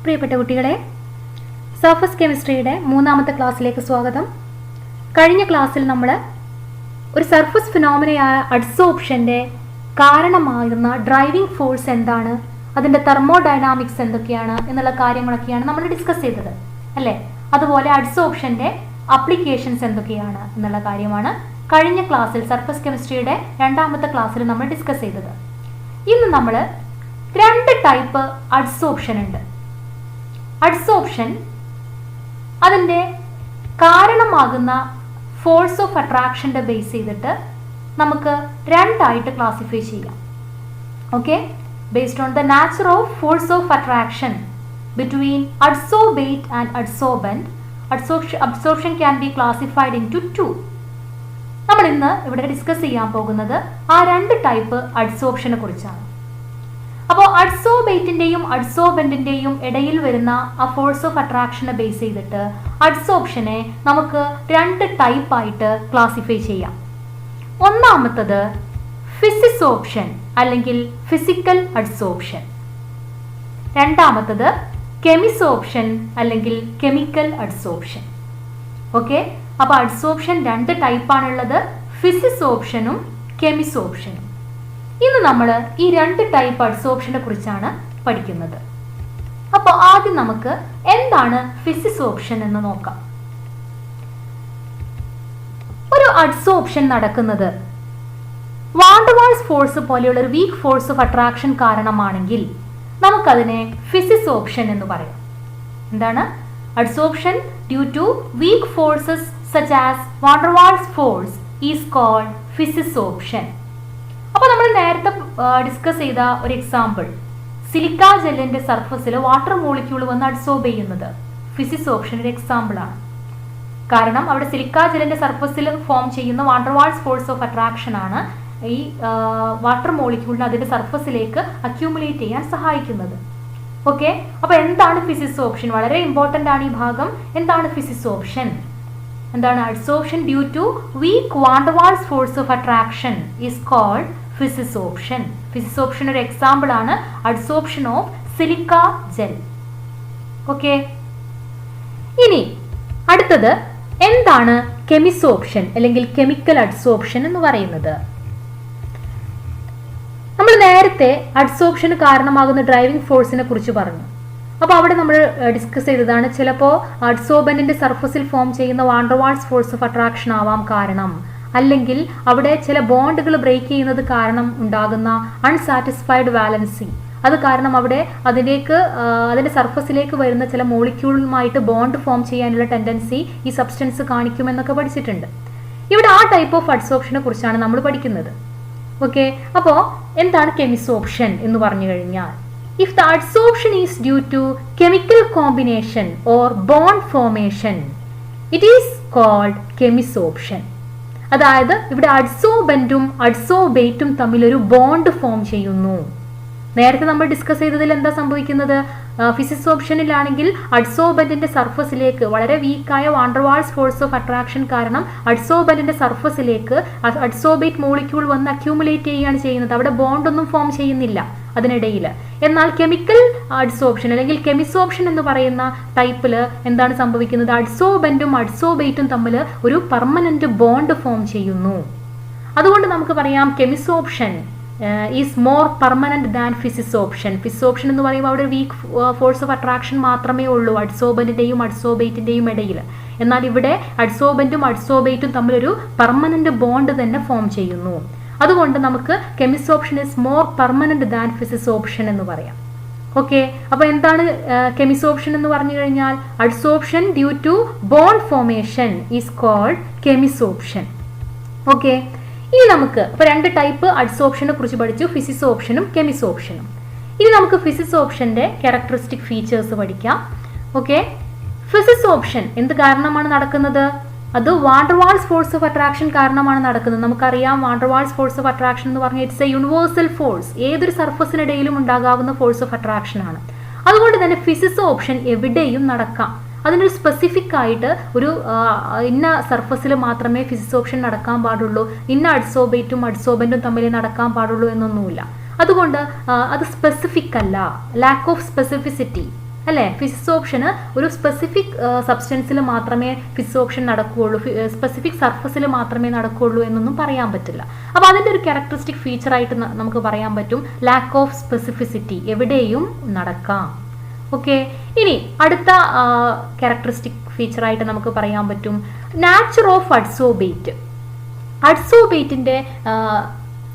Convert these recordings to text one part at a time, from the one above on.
പ്രിയപ്പെട്ട കുട്ടികളെ, സർഫസ് കെമിസ്ട്രിയുടെ മൂന്നാമത്തെ ക്ലാസ്സിലേക്ക് സ്വാഗതം. കഴിഞ്ഞ ക്ലാസ്സിൽ നമ്മൾ ഒരു സർഫസ് ഫിനോമിനയായ അഡ്സോർപ്ഷൻ്റെ കാരണമാകുന്ന ഡ്രൈവിംഗ് ഫോഴ്സ് എന്താണ്, അതിൻ്റെ തെർമോഡൈനാമിക്സ് എന്തൊക്കെയാണ് എന്നുള്ള കാര്യങ്ങളൊക്കെയാണ് നമ്മൾ ഡിസ്കസ് ചെയ്തത് അല്ലേ. അതുപോലെ അഡ്സോർപ്ഷൻ്റെ അപ്ലിക്കേഷൻസ് എന്തൊക്കെയാണ് എന്നുള്ള കാര്യമാണ് കഴിഞ്ഞ ക്ലാസ്സിൽ സർഫസ് കെമിസ്ട്രിയുടെ രണ്ടാമത്തെ ക്ലാസ്സിൽ നമ്മൾ ഡിസ്കസ് ചെയ്തത്. ഇന്ന് നമ്മൾ രണ്ട് ടൈപ്പ് അഡ്സോർപ്ഷൻ ഉണ്ട്. അഡ്സോർപ്ഷൻ അതിൻ്റെ കാരണമാകുന്ന ഫോഴ്സ് ഓഫ് അട്രാക്ഷൻ്റെ ബേസ് ചെയ്തിട്ട് നമുക്ക് രണ്ടായിട്ട് ക്ലാസിഫൈ ചെയ്യാം. Okay, based on the nature of force of attraction between adsorbate and adsorbent, absorption can be classified into two. നമ്മൾ ഇന്ന് ഇവിടെ ഡിസ്കസ് ചെയ്യാൻ പോകുന്നത് ആ രണ്ട് ടൈപ്പ് അഡ്സോർപ്ഷനെ കുറിച്ചാണ്. അപ്പോൾ അഡ്സോർബേറ്റിൻ്റെയും അഡ്സോർബൻറ്റിൻ്റെയും ഇടയിൽ വരുന്ന ആ ഫോഴ്സ് ഓഫ് അട്രാക്ഷനെ ബേസ് ചെയ്തിട്ട് അഡ്സോർപ്ഷനെ നമുക്ക് രണ്ട് ടൈപ്പായിട്ട് ക്ലാസിഫൈ ചെയ്യാം. ഒന്നാമത്തത് ഫിസിസോർപ്ഷൻ അല്ലെങ്കിൽ ഫിസിക്കൽ അഡ്സോർപ്ഷൻ, രണ്ടാമത്തത് കെമിസോർപ്ഷൻ അല്ലെങ്കിൽ കെമിക്കൽ അഡ്സോർപ്ഷൻ. ഓക്കെ, അപ്പോൾ അഡ്സോർപ്ഷൻ രണ്ട് ടൈപ്പാണുള്ളത്, ഫിസിസോർപ്ഷനും കെമിസോർപ്ഷനും. ഇന്ന് നമ്മൾ ഈ രണ്ട് ടൈപ്പ് അഡ്സോർപ്ഷനെ കുറിച്ചാണ് പഠിക്കുന്നത്. അപ്പോൾ ആദ്യം നമുക്ക് എന്താണ് ഫിസിസോർപ്ഷൻ എന്ന് നോക്കാം. ഒരു അഡ്സോർപ്ഷൻ നടക്കുന്നത് വാൻ ഡെർ വാൾസ് ഫോഴ്സ് പോലെയുള്ള ഒരു വീക്ക് ഫോഴ്സ് ഓഫ് അട്രാക്ഷൻ കാരണമാണെങ്കിൽ നമുക്കതിനെ ഫിസിസോർപ്ഷൻ എന്ന് പറയാം. എന്താണ്? Adsorption due to weak forces such as van der Waals force is called physisorption. അപ്പോൾ നമ്മൾ നേരത്തെ ഡിസ്കസ് ചെയ്ത ഒരു എക്സാമ്പിൾ, സിലിക്ക ജെല്ലിന്റെ സർഫസിൽ വാട്ടർ മോളിക്യൂൾ വന്ന് അഡ്സോർബ് ചെയ്യുന്നത് ഫിസിസോർപ്ഷൻ ഒരു എക്സാമ്പിൾ ആണ്. കാരണം അവിടെ സിലിക്ക ജെല്ലിന്റെ സർഫസിൽ ഫോം ചെയ്യുന്ന van der Waals force of attraction ആണ് ഈ വാട്ടർ മോളിക്യൂളിനെ അതിന്റെ സർഫസിലേക്ക് അക്യൂമുലേറ്റ് ചെയ്യാൻ സഹായിക്കുന്നത്. ഓക്കെ, അപ്പോൾ എന്താണ് ഫിസിസോർപ്ഷൻ? വളരെ ഇമ്പോർട്ടൻ്റ് ആണ് ഈ ഭാഗം. എന്താണ് ഫിസിസോർപ്ഷൻ? എന്താണ്? Adsorption due to weak van der Waals force of attraction is called physisorption. Physisorption ഒരു എക്സാമ്പിൾ ആണ് adsorption of silica gel. Okay, ഇനി അടുത്തത് എന്താണ് കെമിസോർപ്ഷൻ അല്ലെങ്കിൽ കെമിക്കൽ അഡ്സോർപ്ഷൻ എന്ന് പറയുന്നത്? നമ്മൾ നേരത്തെ അഡ്സോർപ്ഷന് കാരണമാകുന്ന ഡ്രൈവിംഗ് ഫോഴ്സിനെ കുറിച്ച് പറഞ്ഞു. അപ്പോൾ അവിടെ നമ്മൾ ഡിസ്കസ് ചെയ്തതാണ്, ചിലപ്പോൾ അഡ്സോർബന്റിന്റെ സർഫസിൽ ഫോം ചെയ്യുന്ന van der Waals force of attraction ആവാം കാരണം, അല്ലെങ്കിൽ അവിടെ ചില ബോണ്ടുകൾ ബ്രേക്ക് ചെയ്യുന്നത് കാരണം ഉണ്ടാകുന്ന അൺസാറ്റിസ്ഫൈഡ് വാലൻസി, അത് കാരണം അവിടെ അതിന്റെ സർഫസിലേക്ക് വരുന്ന ചില മോളിക്യൂളുമായിട്ട് ബോണ്ട് ഫോം ചെയ്യാനുള്ള ടെൻഡൻസി ഈ സബ്സ്റ്റൻസ് കാണിക്കുമെന്നൊക്കെ പഠിച്ചിട്ടുണ്ട്. ഇവിടെ ആ ടൈപ്പ് ഓഫ് അഡ്സോർപ്ഷനെ കുറിച്ചാണ് നമ്മൾ പഠിക്കുന്നത്. ഓക്കെ, അപ്പോൾ എന്താണ് കെമിസോർപ്ഷൻ എന്ന് പറഞ്ഞു കഴിഞ്ഞാൽ, if the adsorption is due to chemical combination or bond formation, it is called chemisorption. അതായത് ഇവിടെ അഡ്സോർബന്റും അഡ്സോർബേറ്റും തമ്മിലൊരു ബോണ്ട് ഫോം ചെയ്യുന്നു. നേരത്തെ നമ്മൾ ഡിസ്കസ് ചെയ്തതിൽ എന്താ സംഭവിക്കുന്നത്? ഫിസിസോർപ്ഷനിലാണെങ്കിൽ അഡ്സോർബന്റിന്റെ സർഫസിലേക്ക് വളരെ വീക്കായ van der Waals force of attraction കാരണം അഡ്സോർബന്റിന്റെ സർഫസിലേക്ക് അഡ്സോർബേറ്റ് മോളിക്യൂൾ വന്ന് അക്യൂമുലേറ്റ് ചെയ്യുകയാണ് ചെയ്യുന്നത്. അവിടെ ബോണ്ടൊന്നും ഫോം ചെയ്യുന്നില്ല അതിനിടയിൽ. എന്നാൽ കെമിക്കൽ അഡ്സോർപ്ഷൻ അല്ലെങ്കിൽ കെമിസോർപ്ഷൻ എന്ന് പറയുന്ന ടൈപ്പിൽ എന്താണ് സംഭവിക്കുന്നത്? അഡ്സോർബന്റും അഡ്സോർബേറ്റും തമ്മിൽ ഒരു പെർമനന്റ് ബോണ്ട് ഫോം ചെയ്യുന്നു. അതുകൊണ്ട് നമുക്ക് പറയാം കെമിസോർപ്ഷൻ ഈസ് മോർ പെർമനന്റ് ദാൻ ഫിസിസോർപ്ഷൻ. ഫിസിസോർപ്ഷൻ എന്ന് പറയുമ്പോൾ അവിടെ വീക്ക് ഫോഴ്സ് ഓഫ് അട്രാക്ഷൻ മാത്രമേ ഉള്ളൂ അഡ്സോർബന്റിന്റെയും അഡ്സോർബേറ്റിന്റെയും ഇടയിൽ. എന്നാൽ ഇവിടെ അഡ്സോർബന്റും അഡ്സോർബേറ്റും തമ്മിലൊരു പെർമനന്റ് ബോണ്ട് തന്നെ ഫോം ചെയ്യുന്നു. അതുകൊണ്ട് നമുക്ക് chemisorption is more permanent than physisorption എന്ന് പറയാം. ഓക്കെ, അപ്പോൾ എന്താണ് കെമിസോർപ്ഷൻ എന്ന് പറഞ്ഞു കഴിഞ്ഞാൽ adsorption due to bond formation is called chemisorption. Okay, ഇനി നമുക്ക് ഇപ്പോൾ രണ്ട് ടൈപ്പ് അഡ്സോർപ്ഷനെ കുറിച്ച് പഠിച്ചു, ഫിസിസോർപ്ഷനും കെമിസോർപ്ഷനും. ഇനി നമുക്ക് ഫിസിസോർപ്ഷന്റെ ക്യാരക്ടറിസ്റ്റിക് ഫീച്ചേഴ്സ് പഠിക്കാം. ഓക്കെ, ഫിസിസോർപ്ഷൻ എന്ത് കാരണമാണ് നടക്കുന്നത്? അത് van der Waals force of attraction കാരണമാണ് നടക്കുന്നത്. നമുക്കറിയാം van der Waals force of attraction എന്ന് പറഞ്ഞാൽ ഇറ്റ്സ് എ യൂണിവേഴ്സൽ ഫോഴ്സ്, ഏതൊരു സർഫസിനിടയിലും ഉണ്ടാകാവുന്ന ഫോഴ്സ് ഓഫ് അട്രാക്ഷൻ ആണ്. അതുകൊണ്ട് തന്നെ ഫിസിസോർപ്ഷൻ എവിടെയും നടക്കാം. അതിനൊരു സ്പെസിഫിക് ആയിട്ട് ഒരു ഇന്ന സർഫസിൽ മാത്രമേ ഫിസിസോർപ്ഷൻ നടക്കാൻ പാടുള്ളൂ, ഇന്ന അഡ്സോർബേറ്റും അഡ്സോർബന്റും തമ്മിൽ നടക്കാൻ പാടുള്ളൂ എന്നൊന്നുമില്ല. അതുകൊണ്ട് അത് സ്പെസിഫിക് അല്ല, ലാക്ക് ഓഫ് സ്പെസിഫിസിറ്റി. അല്ലേ? ഫിസിസോപ്ഷന് ഒരു സ്പെസിഫിക് സബ്സ്റ്റൻസിൽ മാത്രമേ ഫിസിസോപ്ഷൻ നടക്കുകയുള്ളൂ, സ്പെസിഫിക് സർഫസിൽ മാത്രമേ നടക്കുകയുള്ളൂ എന്നൊന്നും പറയാൻ പറ്റില്ല. അപ്പോൾ അതിൻ്റെ ഒരു ക്യാരക്ടറിസ്റ്റിക് ഫീച്ചറായിട്ട് നമുക്ക് പറയാൻ പറ്റും ലാക്ക് ഓഫ് സ്പെസിഫിസിറ്റി, എവിടെയും നടക്കാം. ഓക്കെ, ഇനി അടുത്ത ക്യാരക്ടറിസ്റ്റിക് ഫീച്ചറായിട്ട് നമുക്ക് പറയാൻ പറ്റും നാച്ചർ ഓഫ് അഡ്സോബേറ്റ്. അഡ്സോബേറ്റിൻ്റെ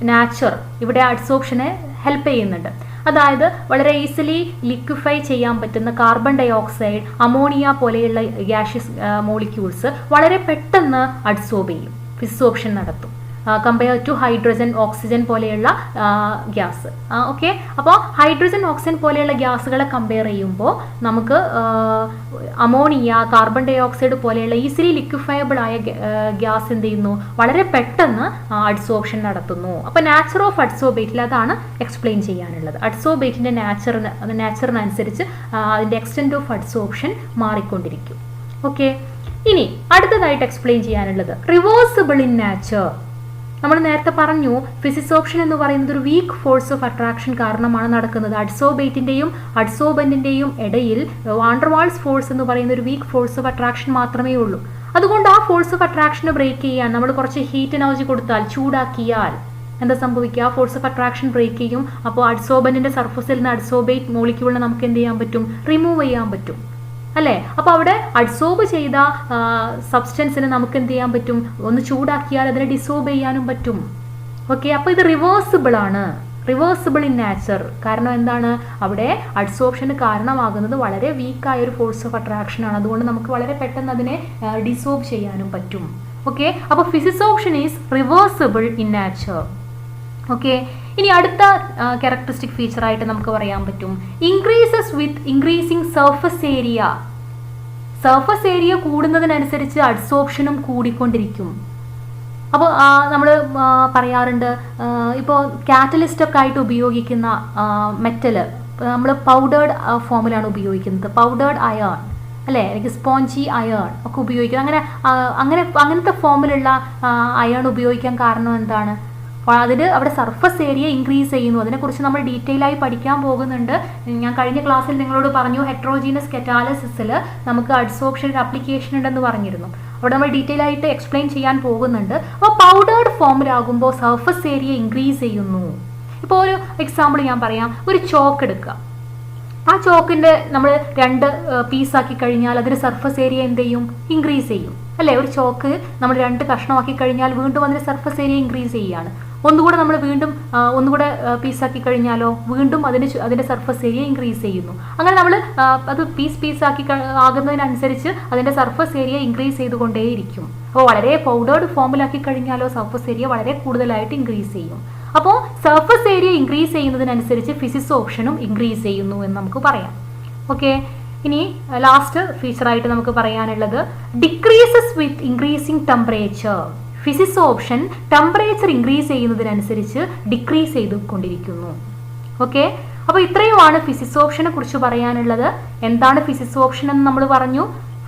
നാച്ചർ ഇവിടെ അഡ്സോപ്ഷനെ ഹെൽപ്പ് ചെയ്യുന്നുണ്ട്. അതായത് വളരെ ഈസിലി ലിക്വിഫൈ ചെയ്യാൻ പറ്റുന്ന കാർബൺ ഡൈ ഓക്സൈഡ്, അമോണിയ പോലെയുള്ള ഗ്യാഷ്യസ് മോളിക്യൂൾസ് വളരെ പെട്ടെന്ന് അഡ്സോർബ് ചെയ്യും, ഫിസിസോപ്ഷൻ നടത്തും കമ്പയർ ടു ഹൈഡ്രജൻ, ഓക്സിജൻ പോലെയുള്ള ഗ്യാസ്. ഓക്കെ, അപ്പോൾ ഹൈഡ്രജൻ, ഓക്സിജൻ പോലെയുള്ള ഗ്യാസുകളെ കമ്പയർ ചെയ്യുമ്പോൾ നമുക്ക് അമോണിയ, കാർബൺ ഡൈ ഓക്സൈഡ് പോലെയുള്ള ഈസിലി ലിക്വിഫയബിൾ ആയ ഗ്യാസ് എന്ത് ചെയ്യുന്നു, വളരെ പെട്ടെന്ന് അഡ്സോർപ്ഷൻ നടത്തുന്നു. അപ്പോൾ നാച്ചർ ഓഫ് അഡ്സോർബേറ്റിൽ അതാണ് എക്സ്പ്ലെയിൻ ചെയ്യാനുള്ളത്. അഡ്സോർബേറ്റിൻ്റെ നാച്ചറിനനുസരിച്ച് അതിൻ്റെ എക്സ്റ്റെൻറ്റ് ഓഫ് അഡ്സോർപ്ഷൻ മാറിക്കൊണ്ടിരിക്കും. ഓക്കെ, ഇനി അടുത്തതായിട്ട് എക്സ്പ്ലെയിൻ ചെയ്യാനുള്ളത് റിവേഴ്സിബിൾ ഇൻ നാച്ചർ. നമ്മൾ നേരത്തെ പറഞ്ഞു ഫിസിസോപ്ഷൻ എന്ന് പറയുന്നത് ഒരു വീക്ക് ഫോഴ്സ് ഓഫ് അട്രാക്ഷൻ കാരണമാണ് നടക്കുന്നത്. അഡ്സോബേറ്റിൻ്റെയും അഡ്സോബൻറ്റിൻ്റെയും ഇടയിൽ വാണ്ടർവാൾസ് ഫോഴ്സ് എന്ന് പറയുന്ന ഒരു വീക്ക് ഫോഴ്സ് ഓഫ് അട്രാക്ഷൻ മാത്രമേ ഉള്ളൂ. അതുകൊണ്ട് ആ ഫോഴ്സ് ഓഫ് അട്രാക്ഷനെ ബ്രേക്ക് ചെയ്യാൻ നമ്മൾ കുറച്ച് ഹീറ്റ് എനർജി കൊടുത്താൽ, ചൂടാക്കിയാൽ എന്താ സംഭവിക്കുക, ആ ഫോഴ്സ് ഓഫ് അട്രാക്ഷൻ ബ്രേക്ക് ചെയ്യും. അപ്പോൾ അഡ്സോബൻറ്റിൻ്റെ സർഫസിൽ നിന്ന് അഡ്സോബേറ്റ് മോളിക്യൂളിനെ നമുക്ക് എന്ത് ചെയ്യാൻ പറ്റും, റിമൂവ് ചെയ്യാൻ പറ്റും, അല്ലേ? അപ്പോൾ അവിടെ അഡ്സോർബ് ചെയ്ത സബ്സ്റ്റൻസിനെ നമുക്ക് എന്ത് ചെയ്യാൻ പറ്റും, ഒന്ന് ചൂടാക്കിയാൽ അതിനെ ഡിസോർബ് ചെയ്യാനും പറ്റും. ഓക്കെ, അപ്പോൾ ഇത് റിവേഴ്സിബിൾ ആണ്, റിവേഴ്സിബിൾ ഇൻ നാച്ചർ. കാരണം എന്താണ്, അവിടെ അഡ്സോർപ്ഷന് കാരണമാകുന്നത് വളരെ വീക്കായ ഒരു ഫോഴ്സ് ഓഫ് അട്രാക്ഷൻ ആണ്. അതുകൊണ്ട് നമുക്ക് വളരെ പെട്ടെന്ന് അതിനെ ഡിസോർബ് ചെയ്യാനും പറ്റും. ഓക്കെ, അപ്പോൾ physisorption is reversible in nature. Okay, ഇനി അടുത്ത ക്യാരക്ടറിസ്റ്റിക് ഫീച്ചറായിട്ട് നമുക്ക് പറയാൻ പറ്റും increases with increasing surface area. Surface area കൂടുന്നതിനനുസരിച്ച് അഡ്സോർപ്ഷനും കൂടിക്കൊണ്ടിരിക്കും. അപ്പോൾ നമ്മൾ പറയാറുണ്ട്, ഇപ്പോൾ കാറ്റലിസ്റ്റൊക്കെ ആയിട്ട് ഉപയോഗിക്കുന്ന മെറ്റല് നമ്മൾ പൗഡേർഡ് ഫോമിലാണ് ഉപയോഗിക്കുന്നത്, പൗഡേർഡ് അയൺ അല്ലേ, അല്ലെങ്കിൽ സ്പോഞ്ചി അയൺ ഒക്കെ ഉപയോഗിക്കുന്നത്. അങ്ങനത്തെ ഫോമിലുള്ള അയൺ ഉപയോഗിക്കാൻ കാരണം എന്താണ്, അതിന് അവിടെ സർഫസ് ഏരിയ ഇൻക്രീസ് ചെയ്യുന്നു. അതിനെക്കുറിച്ച് നമ്മൾ ഡീറ്റെയിൽ ആയി പഠിക്കാൻ പോകുന്നുണ്ട്. ഞാൻ കഴിഞ്ഞ ക്ലാസ്സിൽ നിങ്ങളോട് പറഞ്ഞു ഹെട്രോജീനസ് കറ്റാലിസിസിൽ നമുക്ക് അഡ്സോർപ്ഷൻ ഒരു അപ്ലിക്കേഷൻ ഉണ്ടെന്ന് പറഞ്ഞിരുന്നു. അവിടെ നമ്മൾ ഡീറ്റെയിൽ ആയിട്ട് എക്സ്പ്ലെയിൻ ചെയ്യാൻ പോകുന്നുണ്ട്. അപ്പോൾ പൗഡേർഡ് ഫോമിലാകുമ്പോൾ സർഫസ് ഏരിയ ഇൻക്രീസ് ചെയ്യുന്നു. ഇപ്പോൾ ഒരു എക്സാമ്പിൾ ഞാൻ പറയാം, ഒരു ചോക്ക് എടുക്കുക. ആ ചോക്കിൻ്റെ നമ്മൾ 2 പീസാക്കി കഴിഞ്ഞാൽ അതിന് സർഫസ് ഏരിയ എന്ത് ചെയ്യും, ഇൻക്രീസ് ചെയ്യും, അല്ലേ? ഒരു ചോക്ക് നമ്മൾ 2 കഷ്ണമാക്കി കഴിഞ്ഞാൽ വീണ്ടും അതിന് സർഫസ് ഏരിയ ഇൻക്രീസ് ചെയ്യുകയാണ്. ഒന്നുകൂടെ നമ്മൾ വീണ്ടും ഒന്നുകൂടെ പീസാക്കി കഴിഞ്ഞാലോ വീണ്ടും അതിൻ്റെ സർഫസ് ഏരിയ ഇൻക്രീസ് ചെയ്യുന്നു. അങ്ങനെ നമ്മൾ അത് പീസാക്കി ആകുന്നതിനനുസരിച്ച് അതിൻ്റെ സർഫസ് ഏരിയ ഇൻക്രീസ് ചെയ്തുകൊണ്ടേയിരിക്കും. അപ്പോൾ വളരെ പൗഡേർഡ് ഫോമിലാക്കി കഴിഞ്ഞാലോ സർഫസ് ഏരിയ വളരെ കൂടുതലായിട്ട് ഇൻക്രീസ് ചെയ്യും. അപ്പോൾ സർഫസ് ഏരിയ ഇൻക്രീസ് ചെയ്യുന്നതിനനുസരിച്ച് ഫിസിസോപ്ഷനും ഇൻക്രീസ് ചെയ്യുന്നു എന്ന് നമുക്ക് പറയാം. ഓക്കെ, ഇനി ലാസ്റ്റ് ഫീച്ചറായിട്ട് നമുക്ക് പറയാനുള്ളത് decreases with increasing temperature. Physisorption temperature increase ചെയ്യുന്നതിനനുസരിച്ച് ഡിക്രീസ് ചെയ്തുകൊണ്ടിരിക്കുന്നു. ഓക്കെ, അപ്പോൾ ഇത്രയുമാണ് ഫിസിസോപ്ഷനെ കുറിച്ച് പറയാനുള്ളത്. എന്താണ് ഫിസിസോപ്ഷൻ എന്ന് നമ്മൾ പറഞ്ഞു,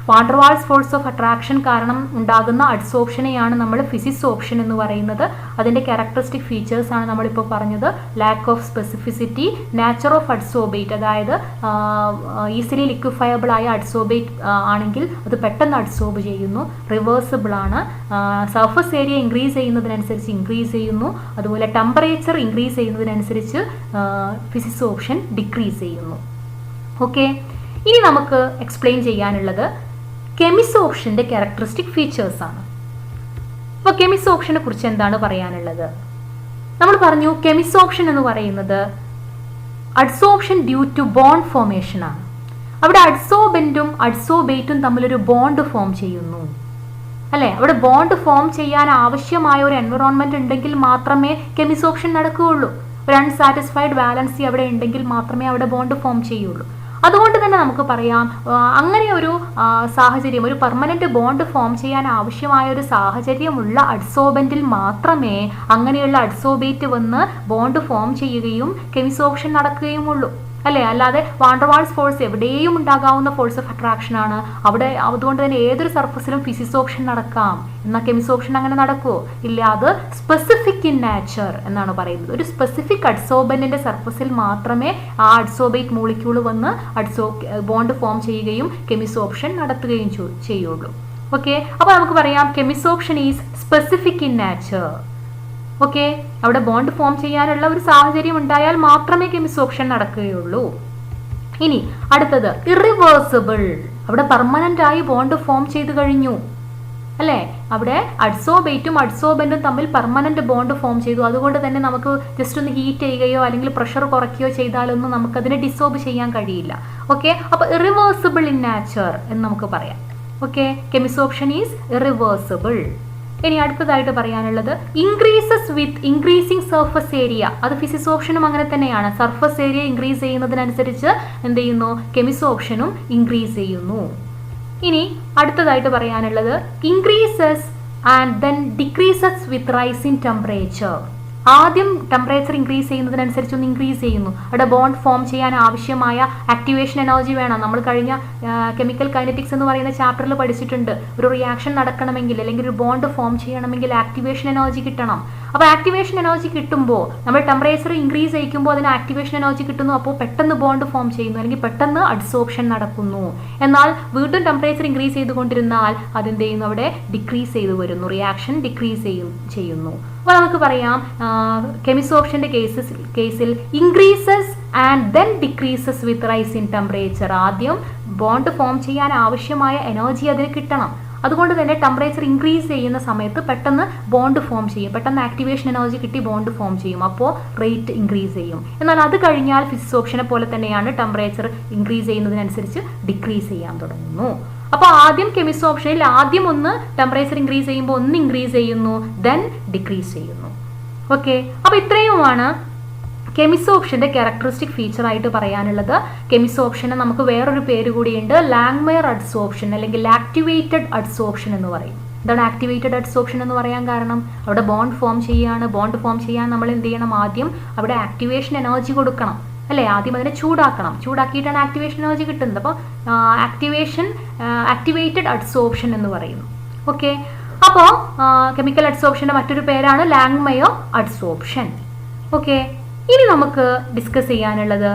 വാണ്ടർവാൾസ് ഫോഴ്സ് ഓഫ് അട്രാക്ഷൻ കാരണം ഉണ്ടാകുന്ന അഡ്സോർപ്ഷനെയാണ് നമ്മൾ ഫിസിസോപ്ഷൻ എന്ന് പറയുന്നത്. അതിൻ്റെ ക്യാരക്ടറിസ്റ്റിക് ഫീച്ചേഴ്സാണ് നമ്മളിപ്പോൾ പറഞ്ഞത്. Lack of specificity, nature of adsorbate, അതായത് ഈസിലി ലിക്വിഫയബിൾ ആയ അഡ്സോർബേറ്റ് ആണെങ്കിൽ അത് പെട്ടെന്ന് അഡ്സോർബ് ചെയ്യുന്നു. റിവേഴ്സിബിൾ ആണ്. സർഫസ് ഏരിയ ഇൻക്രീസ് ചെയ്യുന്നതിനനുസരിച്ച് ഇൻക്രീസ് ചെയ്യുന്നു. അതുപോലെ ടെമ്പറേച്ചർ ഇൻക്രീസ് ചെയ്യുന്നതിനനുസരിച്ച് ഫിസിസോപ്ഷൻ ഡിക്രീസ് ചെയ്യുന്നു. ഓക്കെ, ഇനി നമുക്ക് എക്സ്പ്ലെയിൻ ചെയ്യാനുള്ളത് കെമിസോപ്ഷൻ്റെ ക്യാരക്ടറിസ്റ്റിക് ഫീച്ചേഴ്സാണ്. അപ്പോൾ കെമിസോപ്ഷനെ കുറിച്ച് എന്താണ് പറയാനുള്ളത്? നമ്മൾ പറഞ്ഞു കെമിസോപ്ഷൻ എന്ന് പറയുന്നത് adsorption due to bond formation ആണ്. അവിടെ അഡ്സോർബൻറ്റും അഡ്സോർബേറ്റും തമ്മിലൊരു ബോണ്ട് ഫോം ചെയ്യുന്നു, അല്ലേ? അവിടെ ബോണ്ട് ഫോം ചെയ്യാൻ ആവശ്യമായ ഒരു എൻവറോൺമെൻറ്റ് ഉണ്ടെങ്കിൽ മാത്രമേ കെമിസോപ്ഷൻ നടക്കുകയുള്ളൂ. ഒരു അൺസാറ്റിസ്ഫൈഡ് ബാലൻസി അവിടെ ഉണ്ടെങ്കിൽ മാത്രമേ അവിടെ ബോണ്ട് ഫോം ചെയ്യുള്ളൂ. അതുകൊണ്ട് തന്നെ നമുക്ക് പറയാം, അങ്ങനെ ഒരു സാഹചര്യം, ഒരു പെർമനന്റ് ബോണ്ട് ഫോം ചെയ്യാൻ ആവശ്യമായ ഒരു സാഹചര്യമുള്ള അഡ്സോർബൻറ്റിൽ മാത്രമേ അങ്ങനെയുള്ള അഡ്സോർബേറ്റ് വന്ന് ബോണ്ട് ഫോം ചെയ്യുകയും കെമിസോപ്ഷൻ നടക്കുകയുമുള്ളൂ. അല്ലേ? അല്ലാതെ വാണ്ടർവാൾസ് ഫോഴ്സ് എവിടെയും ഉണ്ടാകാവുന്ന ഫോഴ്സ് ഓഫ് അട്രാക്ഷൻ ആണ്. അവിടെ അതുകൊണ്ട് തന്നെ ഏതൊരു സർഫസിലും ഫിസിക്സ് ഓപ്ഷൻ നടക്കാം. എന്നാൽ കെമിസ് ഓപ്ഷൻ അങ്ങനെ നടക്കുമോ? ഇല്ല. അത് സ്പെസിഫിക് ഇൻ നേച്ചർ എന്നാണ് പറയുന്നത്. ഒരു സ്പെസിഫിക് അഡ്സോർബന്റിന്റെ സർഫസിൽ മാത്രമേ ആ അഡ്സോർബേറ്റ് മോളിക്യൂൾ വന്ന് ബോണ്ട് ഫോം ചെയ്യുകയും കെമിസ് ഓപ്ഷൻ നടത്തുകയും ചെയ്യുള്ളൂ. ഓക്കെ, അപ്പൊ നമുക്ക് പറയാം chemisorption is specific in nature. Okay, അവിടെ ബോണ്ട് ഫോം ചെയ്യാനുള്ള ഒരു സാഹചര്യം ഉണ്ടായാൽ മാത്രമേ കെമിസ് ഓപ്ഷൻ നടക്കുകയുള്ളൂ. ഇനി അടുത്തത് ഇറിവേഴ്സിബിൾ. അവിടെ പെർമനന്റ് ആയി ബോണ്ട് ഫോം ചെയ്തു കഴിഞ്ഞു, അല്ലേ? അവിടെ അഡ്സോർബേറ്റും അഡ്സോർബന്റും തമ്മിൽ പെർമനന്റ് ബോണ്ട് ഫോം ചെയ്തു. അതുകൊണ്ട് തന്നെ നമുക്ക് ജസ്റ്റ് ഒന്ന് ഹീറ്റ് ചെയ്യുകയോ അല്ലെങ്കിൽ പ്രഷർ കുറയ്ക്കുകയോ ചെയ്താലൊന്നും നമുക്കതിനെ ഡിസോർബ് ചെയ്യാൻ കഴിയില്ല. ഓക്കെ, അപ്പൊ ഇറിവേഴ്സിബിൾ ഇൻ നേച്ചർ എന്ന് നമുക്ക് പറയാം. Okay, chemisorption is irreversible. ഇനി അടുത്തതായിട്ട് പറയാനുള്ളത് increases with increasing surface area. അത് ഫിസിക്സ് ഓപ്ഷനും അങ്ങനെ തന്നെയാണ്. സർഫസ് ഏരിയ ഇൻക്രീസ് ചെയ്യുന്നതിനനുസരിച്ച് എന്ത് ചെയ്യുന്നു? കെമിസ് ഓപ്ഷനും ഇൻക്രീസ് ചെയ്യുന്നു. ഇനി അടുത്തതായിട്ട് പറയാനുള്ളത് increases and then decreases with rise in temperature. ആദ്യം ടെമ്പറേച്ചർ ഇൻക്രീസ് ചെയ്യുന്നതിനനുസരിച്ച് ഒന്ന് ഇൻക്രീസ് ചെയ്യുന്നു. അവിടെ ബോണ്ട് ഫോം ചെയ്യാൻ ആവശ്യമായ ആക്ടിവേഷൻ എനർജി വേണം. നമ്മൾ കഴിഞ്ഞ കെമിക്കൽ കൈനറ്റിക്സ് എന്ന് പറയുന്ന ചാപ്റ്ററിൽ പഠിച്ചിട്ടുണ്ട്. ഒരു റിയാക്ഷൻ നടക്കണമെങ്കിൽ അല്ലെങ്കിൽ ഒരു ബോണ്ട് ഫോം ചെയ്യണമെങ്കിൽ ആക്ടിവേഷൻ എനർജി കിട്ടണം. അപ്പോൾ ആക്ടിവേഷൻ എനർജി കിട്ടുമ്പോൾ നമ്മൾ ടെമ്പറേച്ചർ ഇൻക്രീസ് ചെയ്യിക്കുമ്പോൾ അതിന് ആക്ടിവേഷൻ എനർജി കിട്ടുന്നു. അപ്പോൾ പെട്ടെന്ന് ബോണ്ട് ഫോം ചെയ്യുന്നു അല്ലെങ്കിൽ പെട്ടെന്ന് അഡ്സോർപ്ഷൻ നടക്കുന്നു. എന്നാൽ വീണ്ടും ടെമ്പറേച്ചർ ഇൻക്രീസ് ചെയ്തുകൊണ്ടിരുന്നാൽ അതെന്ത് ചെയ്യുന്നു? അവിടെ ഡിക്രീസ് ചെയ്തു വരുന്നു, റിയാക്ഷൻ ഡിക്രീസ് ചെയ്യുന്നു. അപ്പോൾ നമുക്ക് പറയാം കെമിസ് ഓപ്ഷന്റെ കേസിൽ increases and then decreases with rise in temperature. ആദ്യം ബോണ്ട് ഫോം ചെയ്യാൻ ആവശ്യമായ എനർജി അതിന് കിട്ടണം. അതുകൊണ്ട് തന്നെ ടെമ്പറേച്ചർ ഇൻക്രീസ് ചെയ്യുന്ന സമയത്ത് പെട്ടെന്ന് ബോണ്ട് ഫോം ചെയ്യും, പെട്ടെന്ന് ആക്ടിവേഷൻ എനർജി കിട്ടി ബോണ്ട് ഫോം ചെയ്യും. അപ്പോൾ റേറ്റ് ഇൻക്രീസ് ചെയ്യും. എന്നാൽ അത് കഴിഞ്ഞാൽ ഫിസിക്സ് ഓപ്ഷനെ പോലെ തന്നെയാണ്, ടെമ്പറേച്ചർ ഇൻക്രീസ് ചെയ്യുന്നതിനനുസരിച്ച് ഡിക്രീസ് ചെയ്യാൻ തുടങ്ങുന്നു. അപ്പോൾ ആദ്യം കെമിസ് ഓപ്ഷനിൽ ആദ്യം ഒന്ന് ടെമ്പറേച്ചർ ഇൻക്രീസ് ചെയ്യുമ്പോൾ ഒന്ന് ഇൻക്രീസ് ചെയ്യുന്നു, ദെൻ ഡിക്രീസ് ചെയ്യുന്നു. ഓക്കെ, അപ്പോൾ ഇത്രയുമാണ് കെമിസ് ഓപ്ഷന്റെ ക്യാരക്ടറിസ്റ്റിക് ഫീച്ചർ ആയിട്ട് പറയാനുള്ളത്. കെമിസ് ഓപ്ഷന് നമുക്ക് വേറൊരു പേര് കൂടിയുണ്ട്, ലാങ്മെയർ അഡ്സോർപ്ഷൻ അല്ലെങ്കിൽ ആക്ടിവേറ്റഡ് അഡ്സോർപ്ഷൻ എന്ന് പറയും. എന്താണ് ആക്ടിവേറ്റഡ് അഡ്സോർപ്ഷൻ എന്ന് പറയാൻ കാരണം? അവിടെ ബോണ്ട് ഫോം ചെയ്യാണ്. ബോണ്ട് ഫോം ചെയ്യാൻ നമ്മൾ എന്ത് ചെയ്യണം? ആദ്യം അവിടെ ആക്ടിവേഷൻ എനർജി കൊടുക്കണം, അല്ലേ? ആദ്യം അതിനെ ചൂടാക്കണം. ചൂടാക്കിയിട്ടാണ് ആക്ടിവേഷൻ എനർജി കിട്ടുന്നത്. അപ്പോൾ ആക്ടിവേറ്റഡ് അഡ്സോർപ്ഷൻ എന്ന് പറയുന്നു. ഓക്കെ, അപ്പോൾ കെമിക്കൽ അഡ്സോർപ്ഷന്റെ മറ്റൊരു പേരാണ് ലാങ്മെയർ അഡ്സോർപ്ഷൻ. ഓക്കെ, ഇനി നമുക്ക് ഡിസ്കസ് ചെയ്യാനുള്ളത്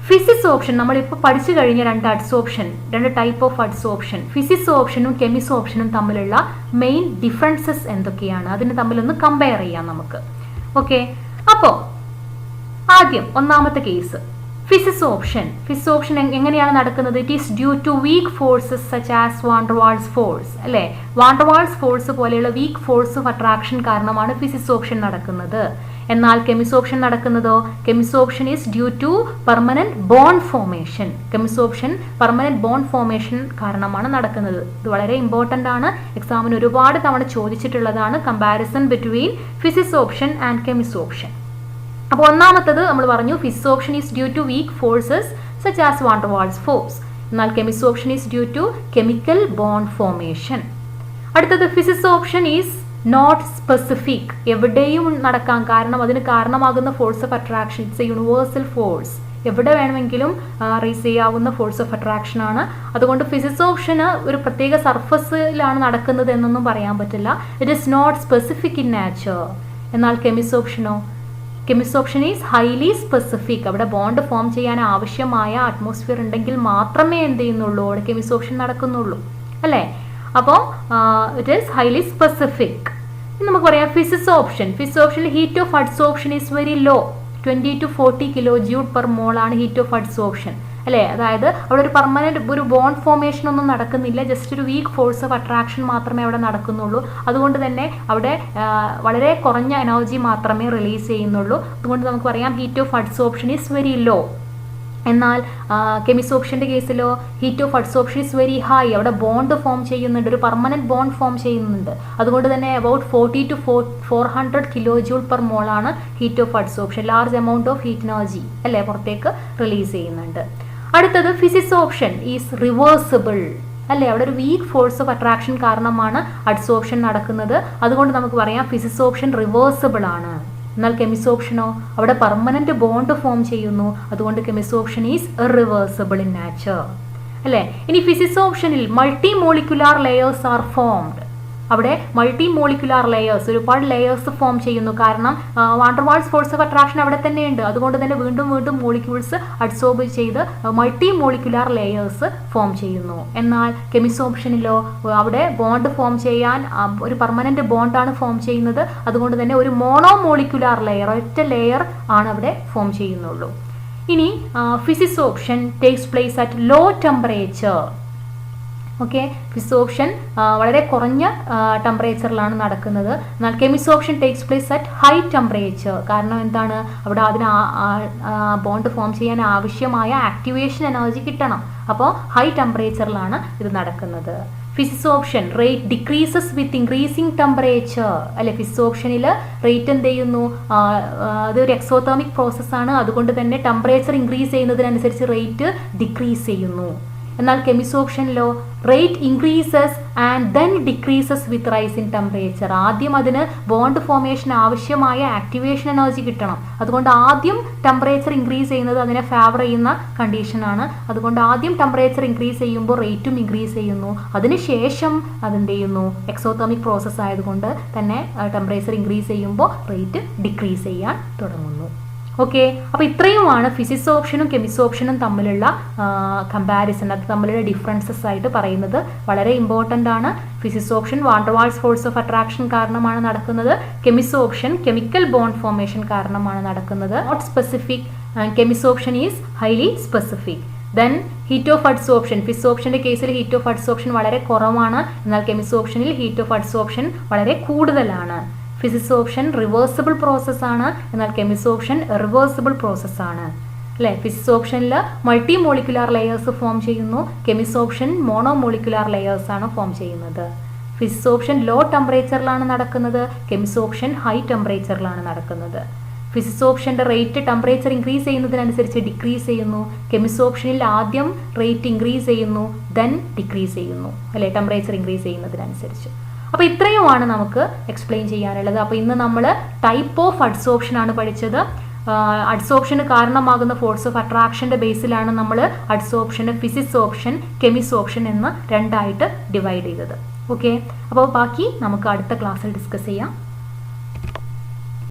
ഫിസിക്സ് ഓപ്ഷൻ. നമ്മളിപ്പോൾ പഠിച്ചു കഴിഞ്ഞ രണ്ട് ടൈപ്പ് ഓഫ് അഡ്സോർപ്ഷൻ, ഫിസിക്സ് ഓപ്ഷനും കെമിസ് ഓപ്ഷനും തമ്മിലുള്ള മെയിൻ ഡിഫറൻസസ് എന്തൊക്കെയാണ്, അതിന് തമ്മിലൊന്ന് കമ്പയർ ചെയ്യാം നമുക്ക്. ഓക്കെ, അപ്പോൾ ആദ്യം ഒന്നാമത്തെ കേസ് ഫിസിക്സ് ഓപ്ഷൻ എങ്ങനെയാണ് നടക്കുന്നത്? It is due to weak forces such as van der Waals force, അല്ലേ? വാണ്ടർവാൾസ് ഫോഴ്സ് പോലെയുള്ള വീക്ക് ഫോഴ്സ് ഓഫ് അട്രാക്ഷൻ കാരണമാണ് ഫിസിക്സ് ഓപ്ഷൻ നടക്കുന്നത്. എന്നാൽ കെമിസ് ഓപ്ഷൻ നടക്കുന്നതോ? Chemisorption is due to permanent bond formation. Chemisorption permanent bond formation കാരണമാണ് നടക്കുന്നത്. ഇത് വളരെ ഇമ്പോർട്ടൻ്റ് ആണ്, എക്സാമിന് ഒരുപാട് തവണ ചോദിച്ചിട്ടുള്ളതാണ്. Comparison between physisorption and chemisorption. അപ്പോൾ ഒന്നാമത്തത് നമ്മൾ പറഞ്ഞു physisorption is due to weak forces such as van der Waals force. എന്നാൽ chemisorption is due to chemical bond formation. അടുത്തത് physisorption is not specific. എവിടെയും നടക്കാം, കാരണം അതിന് കാരണമാകുന്ന force of attraction it's a universal force. എവിടെ വേണമെങ്കിലും raise ചെയ്യാവുന്ന ഫോഴ്സ് ഓഫ് അട്രാക്ഷൻ ആണ്. അതുകൊണ്ട് ഫിസിക്സ് ഓപ്ഷന് ഒരു പ്രത്യേക സർഫസിലാണ് നടക്കുന്നത് എന്നൊന്നും പറയാൻ പറ്റില്ല. It is not specific in nature. എന്നാൽ കെമിസ് ഓപ്ഷനോ? Chemisorption is highly specific. അവിടെ ബോണ്ട് ഫോം ചെയ്യാൻ ആവശ്യമായ അറ്റ്മോസ്ഫിയർ ഉണ്ടെങ്കിൽ മാത്രമേ എന്ത് ചെയ്യുന്നുള്ളൂ? അവിടെ കെമിസ് ഓപ്ഷൻ നടക്കുന്നുള്ളൂ, അല്ലേ? അപ്പോൾ ഇറ്റ് ഈസ് ഹൈലി സ്പെസിഫിക്. നമുക്ക് പറയാം ഫിസിക്സ് ഓപ്ഷനിൽ heat of adsorption is very low. 20 to 40 kJ per mole ആണ് ഹീറ്റ് ഓഫ് അഡ്സോർപ്ഷൻ, അല്ലേ? അതായത് അവിടെ ഒരു പെർമനന്റ് ഒരു ബോണ്ട് ഫോർമേഷൻ ഒന്നും നടക്കുന്നില്ല, ജസ്റ്റ് ഒരു വീക്ക് ഫോഴ്സ് ഓഫ് അട്രാക്ഷൻ മാത്രമേ അവിടെ നടക്കുന്നുള്ളൂ. അതുകൊണ്ട് തന്നെ അവിടെ വളരെ കുറഞ്ഞ എനർജി മാത്രമേ റിലീസ് ചെയ്യുന്നുള്ളൂ. അതുകൊണ്ട് നമുക്ക് പറയാം heat of adsorption is very low. എന്നാൽ കെമിസ് ഓപ്ഷന്റെ കേസിലോ heat of adsorption is very high. അവിടെ ബോണ്ട് ഫോം ചെയ്യുന്നുണ്ട്, ഒരു പെർമനന്റ് ബോണ്ട് ഫോം ചെയ്യുന്നുണ്ട്. അതുകൊണ്ട് തന്നെ about 40 to 400 kJ per mole ആണ് heat of adsorption. Large amount of heat energy, അല്ലേ, പുറത്തേക്ക് റിലീസ് ചെയ്യുന്നുണ്ട്. അടുത്തത് ഫിസിക്സ് ഓപ്ഷൻ ഈസ് റിവേഴ്സിബിൾ, അല്ലേ? അവിടെ ഒരു വീക്ക് ഫോഴ്സ് ഓഫ് അട്രാക്ഷൻ കാരണമാണ് അഡ്സോർപ്ഷൻ നടക്കുന്നത്. അതുകൊണ്ട് നമുക്ക് പറയാം ഫിസിക്സ് ഓപ്ഷൻ റിവേഴ്സിബിൾ ആണ്. എന്നാൽ കെമിസോപ്ഷനോ അവിടെ പെർമനന്റ് ബോണ്ട് ഫോം ചെയ്യുന്നു. അതുകൊണ്ട് chemisorption is irreversible in nature അല്ലേ. ഇനി ഫിസിസോപ്ഷനിൽ multi molecular layers are formed. അവിടെ മൾട്ടി മോളിക്കുലാർ ലെയേഴ്സ്, ഒരുപാട് ലെയേഴ്സ് ഫോം ചെയ്യുന്നു. കാരണം വാണ്ടർവാൾസ് ഫോഴ്സ് ഓഫ് അട്രാക്ഷൻ അവിടെ തന്നെയുണ്ട്. അതുകൊണ്ട് തന്നെ വീണ്ടും വീണ്ടും മോളിക്യൂൾസ് അഡ്സോർബ് ചെയ്ത് മൾട്ടി മോളിക്കുലാർ ലെയേഴ്സ് ഫോം ചെയ്യുന്നു. എന്നാൽ കെമിസോപ്ഷനിലോ അവിടെ ബോണ്ട് ഫോം ചെയ്യാൻ ഒരു പെർമനന്റ് ബോണ്ടാണ് ഫോം ചെയ്യുന്നത്. അതുകൊണ്ട് തന്നെ ഒരു മോണോ മോളിക്കുലാർ ലെയർ, ഒറ്റ ലെയർ ആണ് അവിടെ ഫോം ചെയ്യുന്നുള്ളൂ. ഇനി physisorption takes place at low temperature. Okay, physisorption വളരെ കുറഞ്ഞ ടെമ്പറേച്ചറിലാണ് നടക്കുന്നത്. എന്നാൽ chemisorption takes place at high temperature. കാരണം എന്താണ്, അവിടെ അതിന് ബോണ്ട് ഫോം ചെയ്യാൻ ആവശ്യമായ ആക്ടിവേഷൻ എനർജി കിട്ടണം. അപ്പോൾ ഹൈ ടെമ്പറേച്ചറിലാണ് ഇത് നടക്കുന്നത്. Physisorption rate decreases with increasing temperature അല്ലെ. ഫിസിസോപ്ഷനിൽ റേറ്റ് എന്ത് ചെയ്യുന്നു, അതൊരു എക്സോതെർമിക് പ്രോസസ്സാണ്. അതുകൊണ്ട് തന്നെ ടെമ്പറേച്ചർ ഇൻക്രീസ് ചെയ്യുന്നതിനനുസരിച്ച് റേറ്റ് ഡിക്രീസ് ചെയ്യുന്നു. എന്നാൽ കെമിസോപ്ഷനിലോ rate increases and then decreases with rise in temperature. ആദ്യം അതിന് ബോണ്ട് ഫോർമേഷൻ ആവശ്യമായ ആക്ടിവേഷൻ എനർജി കിട്ടണം. അതുകൊണ്ട് ആദ്യം ടെമ്പറേച്ചർ ഇൻക്രീസ് ചെയ്യുന്നത് അതിനെ ഫേവർ ചെയ്യുന്ന കണ്ടീഷനാണ്. അതുകൊണ്ട് ആദ്യം ടെമ്പറേച്ചർ ഇൻക്രീസ് ചെയ്യുമ്പോൾ റേറ്റും ഇൻക്രീസ് ചെയ്യുന്നു. അതിനുശേഷം അതെന്ത് ചെയ്യുന്നു, എക്സോതെർമിക് പ്രോസസ്സ് ആയതുകൊണ്ട് തന്നെ ടെമ്പറേച്ചർ ഇൻക്രീസ് ചെയ്യുമ്പോൾ റേറ്റ് ഡിക്രീസ് ചെയ്യാൻ തുടങ്ങുന്നു. ഓക്കെ, അപ്പോൾ ഇത്രയുമാണ് ഫിസിസോപ്ഷനും കെമിസോപ്ഷനും തമ്മിലുള്ള കമ്പാരിസൺ, അത് തമ്മിലുള്ള ഡിഫറൻസസ് ആയിട്ട് പറയുന്നത്. വളരെ ഇമ്പോർട്ടൻ്റ് ആണ്. Physisorption van der Waals force of attraction കാരണമാണ് നടക്കുന്നത്. കെമിസോപ്ഷൻ കെമിക്കൽ ബോണ്ട് ഫോർമേഷൻ കാരണമാണ് നടക്കുന്നത്. Not specific, chemisorption is highly specific. Then heat of adsorption, ഫിസിസോപ്ഷൻ്റെ കേസിൽ ഹീറ്റ് ഓഫ് അഡ്സോപ്ഷൻ വളരെ കുറവാണ്. എന്നാൽ കെമിസോപ്ഷനിൽ ഹീറ്റ് ഓഫ് അഡ്സോപ്ഷൻ വളരെ കൂടുതലാണ്. ഫിസിസോപ്ഷൻ റിവേഴ്സിബിൾ പ്രോസസ്സാണ്. എന്നാൽ കെമിസോപ്ഷൻ ഇറിവേഴ്സിബിൾ പ്രോസസ്സാണ് അല്ലേ. ഫിസിസോപ്ഷനിൽ മൾട്ടി മോളിക്കുലാർ ലെയേഴ്സ് ഫോം ചെയ്യുന്നു. കെമിസോപ്ഷൻ മോണോ മോളിക്കുലാർ ലെയേഴ്സ് ആണ് ഫോം ചെയ്യുന്നത്. ഫിസിസോപ്ഷൻ ലോ ടെമ്പറേച്ചറിലാണ് നടക്കുന്നത്. കെമിസോപ്ഷൻ ഹൈ ടെമ്പറേച്ചറിലാണ് നടക്കുന്നത്. ഫിസിസോപ്ഷൻ്റെ റേറ്റ് ടെമ്പറേച്ചർ ഇൻക്രീസ് ചെയ്യുന്നതിനനുസരിച്ച് ഡിക്രീസ് ചെയ്യുന്നു. കെമിസോപ്ഷനിൽ ആദ്യം റേറ്റ് ഇൻക്രീസ് ചെയ്യുന്നു, ദെൻ ഡിക്രീസ് ചെയ്യുന്നു അല്ലേ, ടെമ്പറേച്ചർ ഇൻക്രീസ് ചെയ്യുന്നതിനനുസരിച്ച്. അപ്പോൾ ഇത്രയുമാണ് നമുക്ക് എക്സ്പ്ലെയിൻ ചെയ്യാനുള്ളത്. അപ്പോൾ ഇന്ന് നമ്മൾ ടൈപ്പ് ഓഫ് അഡ്സോപ്ഷൻ ആണ് പഠിച്ചത്. അഡ്സോപ്ഷന് കാരണമാകുന്ന ഫോഴ്സ് ഓഫ് അട്രാക്ഷൻ്റെ ബേസിലാണ് നമ്മൾ അഡ്സോപ്ഷന് ഫിസിസോപ്ഷൻ കെമിസോപ്ഷൻ എന്ന് രണ്ടായിട്ട് ഡിവൈഡ് ചെയ്തത്. ഓക്കെ, അപ്പോൾ ബാക്കി നമുക്ക് അടുത്ത ക്ലാസ്സിൽ ഡിസ്കസ് ചെയ്യാം.